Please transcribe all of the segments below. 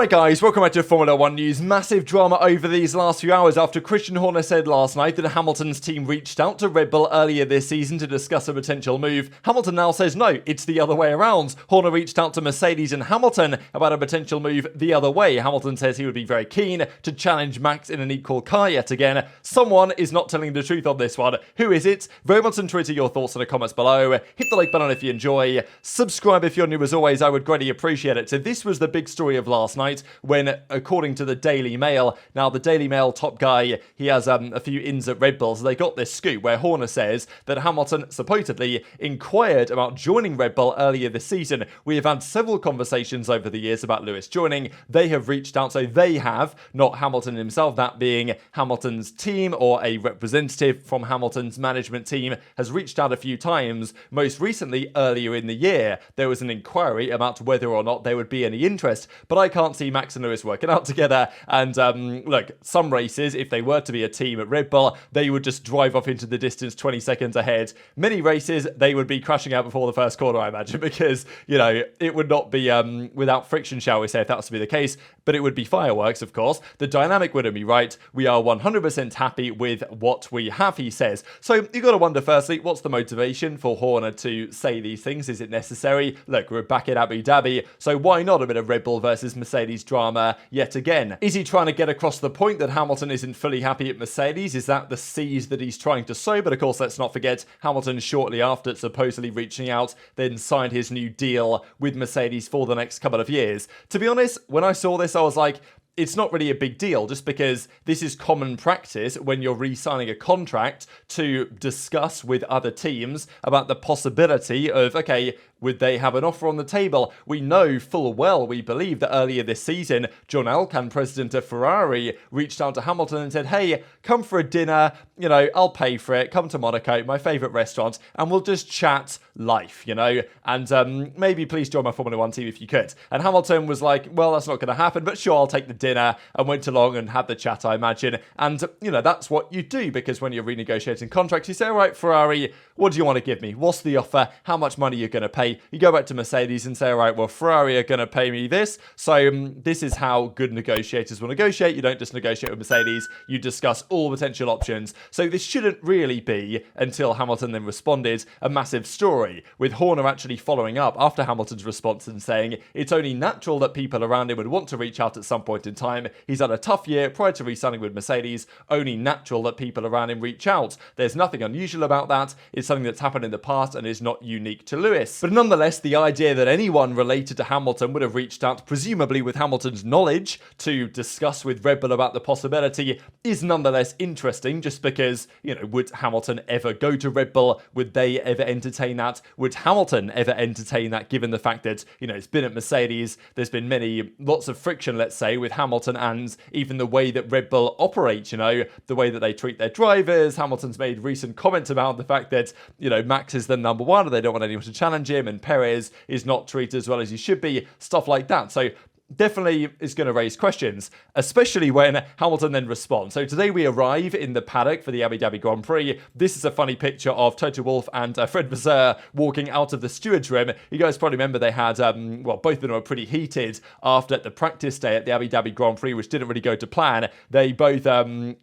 Right guys, welcome back to Formula 1 news. Massive drama over these last few hours after Christian Horner said last night that Hamilton's team reached out to Red Bull earlier this season to discuss a potential move. Hamilton now says no, it's the other way around. Horner reached out to Mercedes and Hamilton about a potential move the other way. Hamilton says he would be very keen to challenge Max in an equal car yet again. Someone is not telling the truth on this one. Who is it? Very much on Twitter, your thoughts in the comments below. Hit the like button if you enjoy. Subscribe if you're new as always, I would greatly appreciate it. So this was the big story of last night when, according to the Daily Mail, now the Daily Mail top guy, he has a few ins at Red Bull, so they got this scoop where Horner says that Hamilton supposedly inquired about joining Red Bull earlier this season. We have had several conversations over the years about Lewis joining. They have reached out, so they have, not Hamilton himself, that being Hamilton's team or a representative from Hamilton's management team has reached out a few times. Most recently, earlier in the year, there was an inquiry about whether or not there would be any interest, but I can't see Max and Lewis working out together. And look, some races, if they were to be a team at Red Bull, they would just drive off into the distance 20 seconds ahead. Many races, they would be crashing out before the first corner, I imagine, because, you know, it would not be without friction, shall we say, if that was to be the case, but it would be fireworks, of course. The dynamic wouldn't be right. We are 100% happy with what we have, he says. So you got to wonder, firstly, what's the motivation for Horner to say these things? Is it necessary? Look, we're back at Abu Dhabi, so why not a bit of Red Bull versus Mercedes drama yet again? Is he trying to get across the point that Hamilton isn't fully happy at Mercedes? Is that the seeds that he's trying to sow? But of course, let's not forget, Hamilton shortly after supposedly reaching out, then signed his new deal with Mercedes for the next couple of years. To be honest, when I saw this, I was like, it's not really a big deal, just because this is common practice when you're re-signing a contract to discuss with other teams about the possibility of, okay, would they have an offer on the table? We know full well, we believe that earlier this season, John Alcan, president of Ferrari, reached out to Hamilton and said, hey, come for a dinner, you know, I'll pay for it, come to Monaco, my favourite restaurant, and we'll just chat life, you know, and maybe please join my Formula 1 team if you could. And Hamilton was like, well, that's not going to happen, but sure, I'll take the dinner, and went along and had the chat, I imagine. And, you know, that's what you do, because when you're renegotiating contracts, you say, all right, Ferrari, what do you want to give me? What's the offer? How much money you're going to pay? You go back to Mercedes and say, all right, well, Ferrari are going to pay me this. So this is how good negotiators will negotiate. You don't just negotiate with Mercedes. You discuss all potential options. So this shouldn't really be, until Hamilton then responded, a massive story, with Horner actually following up after Hamilton's response and saying it's only natural that people around him would want to reach out at some point in time. He's had a tough year prior to re-signing with Mercedes. Only natural that people around him reach out. There's nothing unusual about that. It's something that's happened in the past and is not unique to Lewis. But nonetheless, the idea that anyone related to Hamilton would have reached out, presumably with Hamilton's knowledge, to discuss with Red Bull about the possibility is nonetheless interesting, just because, you know, would Hamilton ever go to Red Bull? Would they ever entertain that? Would Hamilton ever entertain that, given the fact that, you know, it's been at Mercedes, there's been lots of friction, let's say, with Hamilton and even the way that Red Bull operates, you know, the way that they treat their drivers. Hamilton's made recent comments about the fact that, you know, Max is the number one and they don't want anyone to challenge him, and Perez is not treated as well as he should be, stuff like that. So definitely is going to raise questions, especially when Hamilton then responds. So today we arrive in the paddock for the Abu Dhabi Grand Prix. This is a funny picture of Toto Wolff and Fred Vasseur walking out of the stewards room. You guys probably remember they had, well, both of them were pretty heated after the practice day at the Abu Dhabi Grand Prix, which didn't really go to plan. They both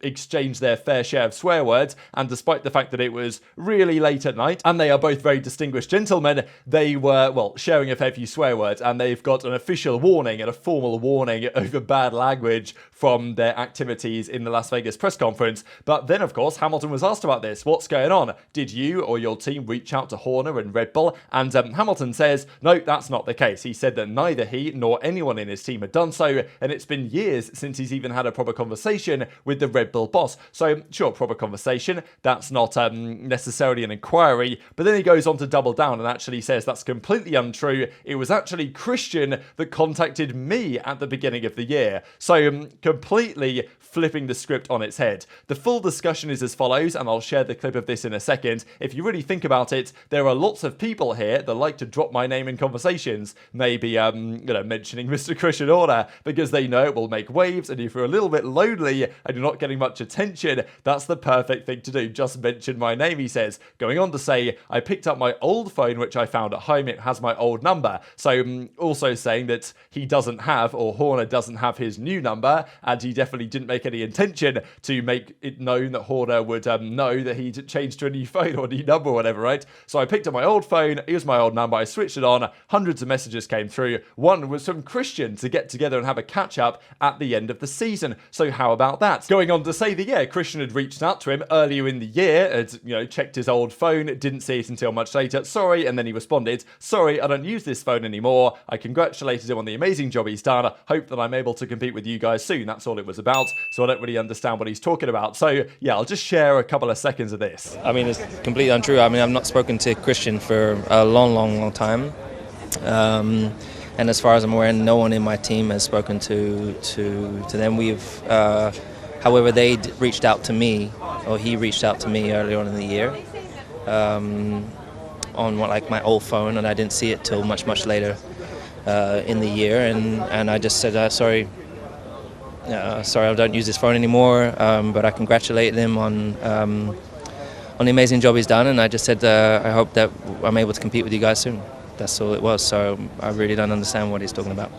exchanged their fair share of swear words, and despite the fact that it was really late at night, and they are both very distinguished gentlemen, they were, well, sharing a fair few swear words, and they've got an official warning and a formal warning over bad language from their activities in the Las Vegas press conference. But then, of course, Hamilton was asked about this. What's going on? Did you or your team reach out to Horner and Red Bull? And Hamilton says, no, that's not the case. He said that neither he nor anyone in his team had done so, and it's been years since he's even had a proper conversation with the Red Bull boss. So, sure, proper conversation. That's not necessarily an inquiry. But then he goes on to double down and actually says that's completely untrue. It was actually Christian that contacted me at the beginning of the year. So completely flipping the script on its head. The full discussion is as follows, and I'll share the clip of this in a second. If you really think about it, there are lots of people here that like to drop my name in conversations. Maybe, mentioning Mr. Christian Horner, because they know it will make waves, and if you're a little bit lonely and you're not getting much attention, that's the perfect thing to do. Just mention my name, he says. Going on to say, I picked up my old phone, which I found at home. It has my old number. So also saying that he doesn't doesn't have, or Horner doesn't have his new number, and he definitely didn't make any intention to make it known that Horner would know that he'd changed to a new phone or a new number or whatever, right? So I picked up my old phone, here's my old number, I switched it on, hundreds of messages came through. One was from Christian to get together and have a catch-up at the end of the season. So how about that? Going on to say that, yeah, Christian had reached out to him earlier in the year, had, checked his old phone, didn't see it until much later, sorry, and then he responded, sorry, I don't use this phone anymore. I congratulated him on the amazing job he's done. Hope that I'm able to compete with you guys soon. That's all it was about. So I don't really understand what he's talking about. So yeah, I'll just share a couple of seconds of this. I mean, it's completely untrue. I mean, I've not spoken to Christian for a long time. And as far as I'm aware, no one in my team has spoken to them. However, they reached out to me, or he reached out to me earlier on in the year. On my old phone, and I didn't see it till much later in the year, and I just said sorry, I don't use this phone anymore, but I congratulated him on the amazing job he's done, and I just said I hope that I'm able to compete with you guys soon. That's all it was, so I really don't understand what he's talking about.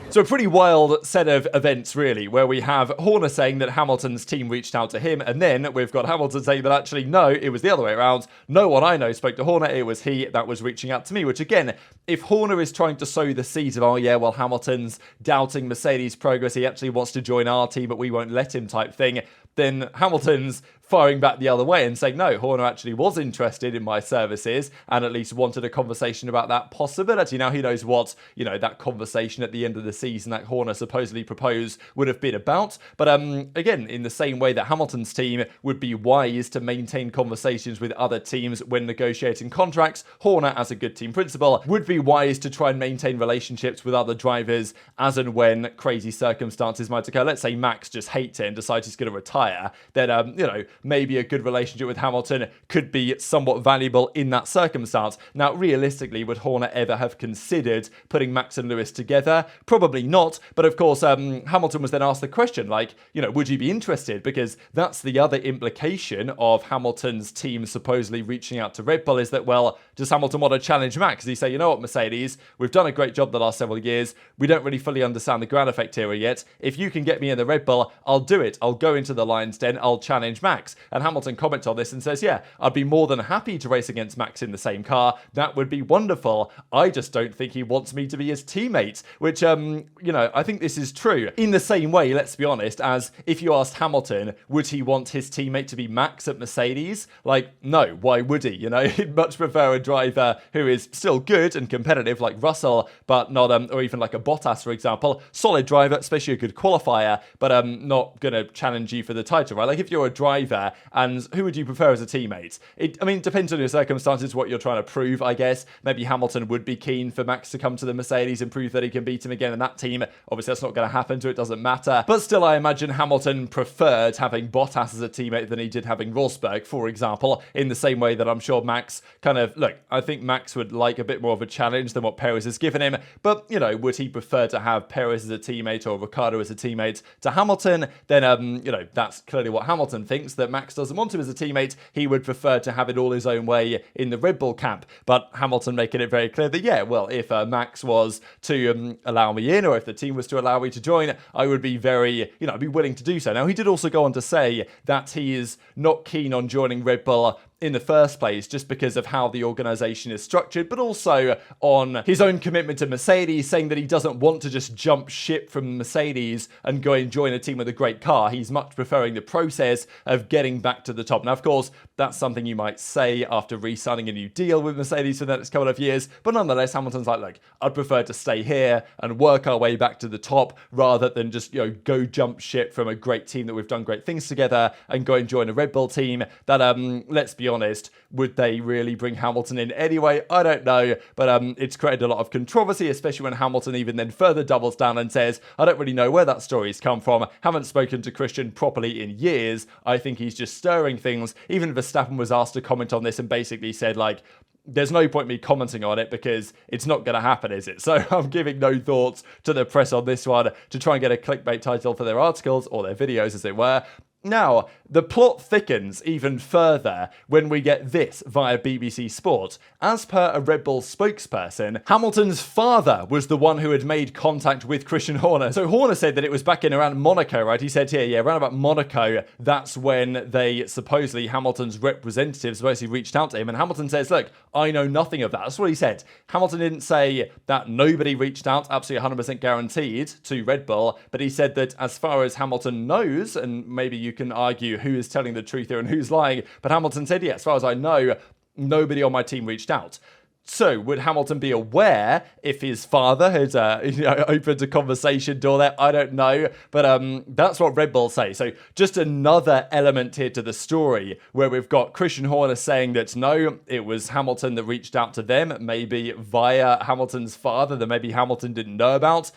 So a pretty wild set of events, really, where we have Horner saying that Hamilton's team reached out to him, and then we've got Hamilton saying that actually, no, it was the other way around. No one I know spoke to Horner, it was he that was reaching out to me, which again, if Horner is trying to sow the seeds of, Hamilton's doubting Mercedes' progress, he actually wants to join our team, but we won't let him type thing, then Hamilton's firing back the other way and saying, no, Horner actually was interested in my services and at least wanted a conversation about that possibility. Now, who knows what, that conversation at the end of the season that Horner supposedly proposed would have been about. But again, in the same way that Hamilton's team would be wise to maintain conversations with other teams when negotiating contracts, Horner, as a good team principal, would be wise to try and maintain relationships with other drivers as and when crazy circumstances might occur. Let's say Max just hates it and decides he's going to retire, then, maybe a good relationship with Hamilton could be somewhat valuable in that circumstance. Now, realistically, would Horner ever have considered putting Max and Lewis together? Probably not. But of course, Hamilton was then asked the question, would you be interested? Because that's the other implication of Hamilton's team supposedly reaching out to Red Bull is that, well, does Hamilton want to challenge Max? Does he say, you know what, Mercedes, we've done a great job the last several years. We don't really fully understand the ground effect era yet. If you can get me in the Red Bull, I'll do it. I'll go into the Lion's Den. I'll challenge Max. And Hamilton comments on this and says, yeah, I'd be more than happy to race against Max in the same car. That would be wonderful. I just don't think he wants me to be his teammate, which, I think this is true. In the same way, let's be honest, as if you asked Hamilton, would he want his teammate to be Max at Mercedes? No, why would he? He'd much prefer a driver who is still good and competitive like Russell, but not, or even like a Bottas, for example. Solid driver, especially a good qualifier, but not going to challenge you for the title, right? If you're a driver, and who would you prefer as a teammate? It depends on your circumstances, what you're trying to prove, I guess. Maybe Hamilton would be keen for Max to come to the Mercedes and prove that he can beat him again in that team. Obviously, that's not going to happen, so it doesn't matter. But still, I imagine Hamilton preferred having Bottas as a teammate than he did having Rosberg, for example, in the same way that I'm sure Max I think Max would like a bit more of a challenge than what Perez has given him. But, would he prefer to have Perez as a teammate or Ricciardo as a teammate to Hamilton? Then, that's clearly what Hamilton thinks, that Max doesn't want him as a teammate. He would prefer to have it all his own way in the Red Bull camp. But Hamilton making it very clear that, if Max was to allow me in, or if the team was to allow me to join, I would be very, I'd be willing to do so. Now, he did also go on to say that he is not keen on joining Red Bull in the first place, just because of how the organisation is structured, but also on his own commitment to Mercedes, saying that he doesn't want to just jump ship from Mercedes and go and join a team with a great car. He's much preferring the process of getting back to the top. Now, of course, that's something you might say after re-signing a new deal with Mercedes for the next couple of years, but nonetheless, Hamilton's like, look, I'd prefer to stay here and work our way back to the top rather than just, go jump ship from a great team that we've done great things together and go and join a Red Bull team that, let's be honest, would they really bring Hamilton in anyway? I don't know, but it's created a lot of controversy, especially when Hamilton even then further doubles down and says, I don't really know where that story's come from. Haven't spoken to Christian properly in years. I think he's just stirring things. Even Verstappen was asked to comment on this and basically said, there's no point me commenting on it because it's not going to happen, is it? So I'm giving no thoughts to the press on this one to try and get a clickbait title for their articles or their videos, as it were. Now, the plot thickens even further when we get this via BBC Sport. As per a Red Bull spokesperson, Hamilton's father was the one who had made contact with Christian Horner. So Horner said that it was back in around Monaco, right? He said here, yeah, around about Monaco, that's when they supposedly, Hamilton's representatives supposedly reached out to him. And Hamilton says, look, I know nothing of that. That's what he said. Hamilton didn't say that nobody reached out, absolutely 100% guaranteed, to Red Bull. But he said that as far as Hamilton knows, and maybe you can argue who is telling the truth here and who's lying, but Hamilton said, yeah, as far as I know, nobody on my team reached out. So, would Hamilton be aware if his father had opened a conversation door there? I don't know, but that's what Red Bull say. So, just another element here to the story where we've got Christian Horner saying that no, it was Hamilton that reached out to them, maybe via Hamilton's father that maybe Hamilton didn't know about.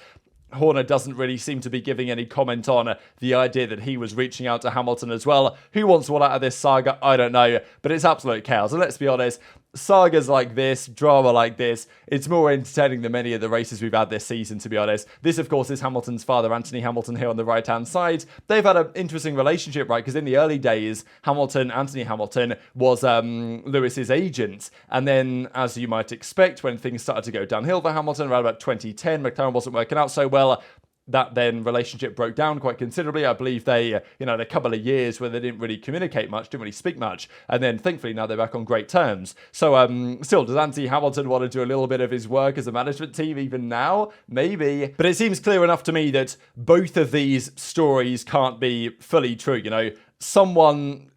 Horner doesn't really seem to be giving any comment on the idea that he was reaching out to Hamilton as well. Who wants what out of this saga? I don't know, but it's absolute chaos. And let's be honest, sagas like this, drama like this, it's more entertaining than many of the races we've had this season, to be honest. This, of course, is Hamilton's father, Anthony Hamilton, here on the right-hand side. They've had an interesting relationship, right? Because in the early days, Anthony Hamilton, was Lewis's agent. And then, as you might expect, when things started to go downhill for Hamilton, around about 2010, McLaren wasn't working out so well. That then relationship broke down quite considerably. I believe they, had a couple of years where they didn't really communicate much, didn't really speak much. And then thankfully now they're back on great terms. So still, does Anthony Hamilton want to do a little bit of his work as a management team even now? Maybe. But it seems clear enough to me that both of these stories can't be fully true,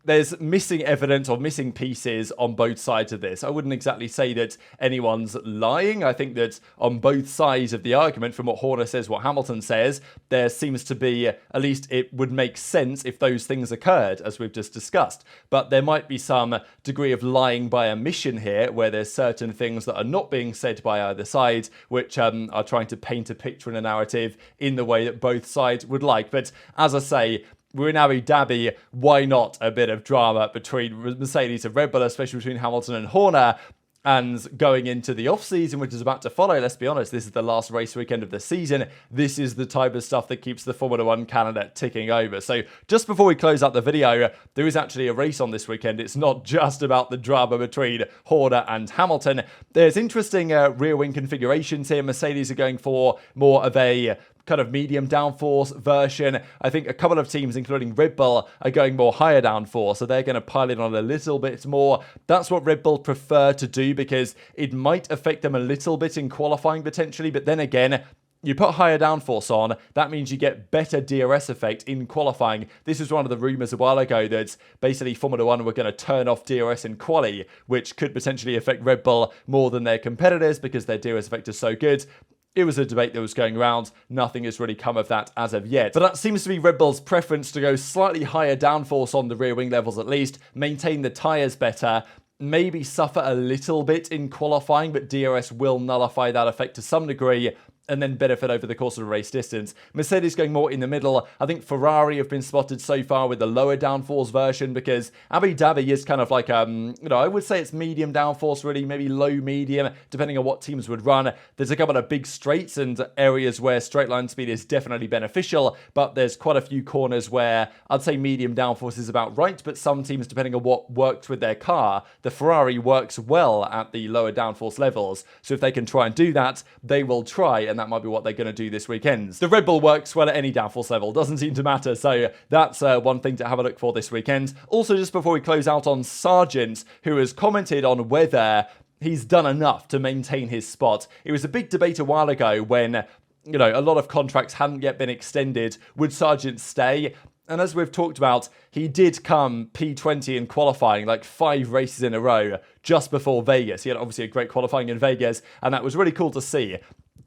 there's missing evidence or missing pieces on both sides of this. I wouldn't exactly say that anyone's lying. I think that on both sides of the argument, from what Horner says, what Hamilton says, there seems to be, at least it would make sense if those things occurred, as we've just discussed. But there might be some degree of lying by omission here, where there's certain things that are not being said by either side, which are trying to paint a picture and a narrative in the way that both sides would like. But as I say, we're in Abu Dhabi, why not a bit of drama between Mercedes and Red Bull, especially between Hamilton and Horner? And going into the off-season, which is about to follow, let's be honest, this is the last race weekend of the season. This is the type of stuff that keeps the Formula One calendar ticking over. So just before we close out the video, there is actually a race on this weekend. It's not just about the drama between Horner and Hamilton. There's interesting rear wing configurations here. Mercedes are going for more of a kind of medium downforce version. I think a couple of teams, including Red Bull, are going more higher downforce, so they're going to pile it on a little bit more. That's what Red Bull prefer to do because it might affect them a little bit in qualifying potentially, but then again, you put higher downforce on, that means you get better DRS effect in qualifying. This was one of the rumours a while ago that basically Formula One were going to turn off DRS in quali, which could potentially affect Red Bull more than their competitors because their DRS effect is so good. It was a debate that was going around. Nothing has really come of that as of yet. But that seems to be Red Bull's preference, to go slightly higher downforce on the rear wing levels at least, maintain the tyres better, maybe suffer a little bit in qualifying, but DRS will nullify that effect to some degree, and then benefit over the course of a race distance. Mercedes going more in the middle. I think Ferrari have been spotted so far with the lower downforce version because Abu Dhabi is kind of like, I would say it's medium downforce really, maybe low medium, depending on what teams would run. There's a couple of big straights and areas where straight line speed is definitely beneficial, but there's quite a few corners where I'd say medium downforce is about right, but some teams, depending on what works with their car, the Ferrari works well at the lower downforce levels. So if they can try and do that, they will try, and that might be what they're going to do this weekend. The Red Bull works well at any downforce level, doesn't seem to matter, so that's one thing to have a look for this weekend. Also, just before we close out on Sargent, who has commented on whether he's done enough to maintain his spot. It was a big debate a while ago when, a lot of contracts hadn't yet been extended. Would Sargent stay? And as we've talked about, he did come P20 in qualifying, like 5 races in a row, just before Vegas. He had obviously a great qualifying in Vegas, and that was really cool to see.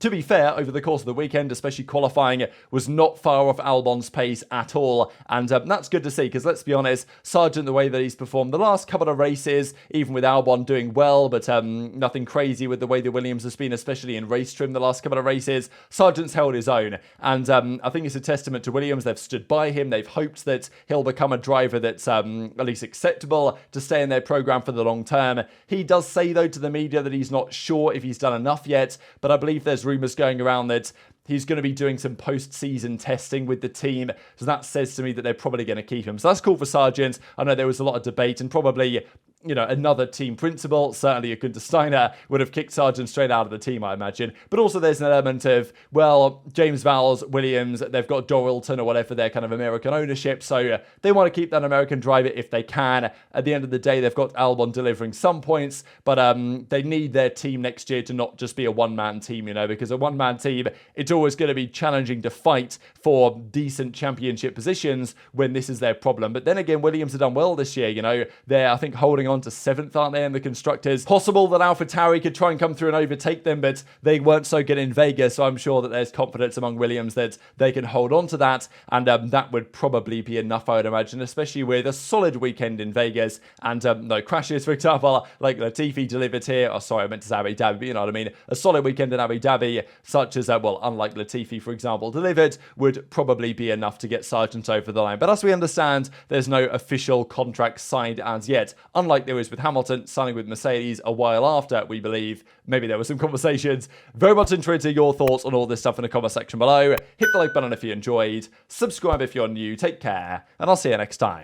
To be fair, over the course of the weekend, especially qualifying, was not far off Albon's pace at all. And that's good to see, because let's be honest, Sargent, the way that he's performed the last couple of races, even with Albon doing well, but nothing crazy with the way that Williams has been, especially in race trim the last couple of races, Sargent's held his own. And I think it's a testament to Williams. They've stood by him. They've hoped that he'll become a driver that's at least acceptable to stay in their program for the long term. He does say, though, to the media that he's not sure if he's done enough yet, but I believe there's rumours going around that he's going to be doing some post-season testing with the team. So that says to me that they're probably going to keep him. So that's cool for Sargent. I know there was a lot of debate and probably, you know, another team principal, certainly a Günther Steiner, would have kicked Sargent straight out of the team, I imagine. But also there's an element of, well, James Vowles, Williams, they've got Doralton or whatever, their kind of American ownership. So they want to keep that American driver if they can. At the end of the day, they've got Albon delivering some points, but they need their team next year to not just be a one-man team, you know, because a one-man team, it's always going to be challenging to fight for decent championship positions when this is their problem. But then again, Williams have done well this year, you know. They're, I think, holding on to 7th, aren't they, in the constructors? Possible that AlphaTauri could try and come through and overtake them, but they weren't so good in Vegas, so I'm sure that there's confidence among Williams that they can hold on to that, and that would probably be enough, I would imagine, especially with a solid weekend in Vegas, and no crashes, for example, like Latifi delivered here. Oh, sorry, I meant to say Abu Dhabi, but you know what I mean? A solid weekend in Abu Dhabi, such as, well, unlike Latifi, for example, delivered, would probably be enough to get Sargent over the line. But as we understand, there's no official contract signed as yet, unlike there was with Hamilton signing with Mercedes a while after, we believe. Maybe there were some conversations. Very much interested in your thoughts on all this stuff in the comment section below. Hit the like button if you enjoyed. Subscribe if you're new. Take care, and I'll see you next time.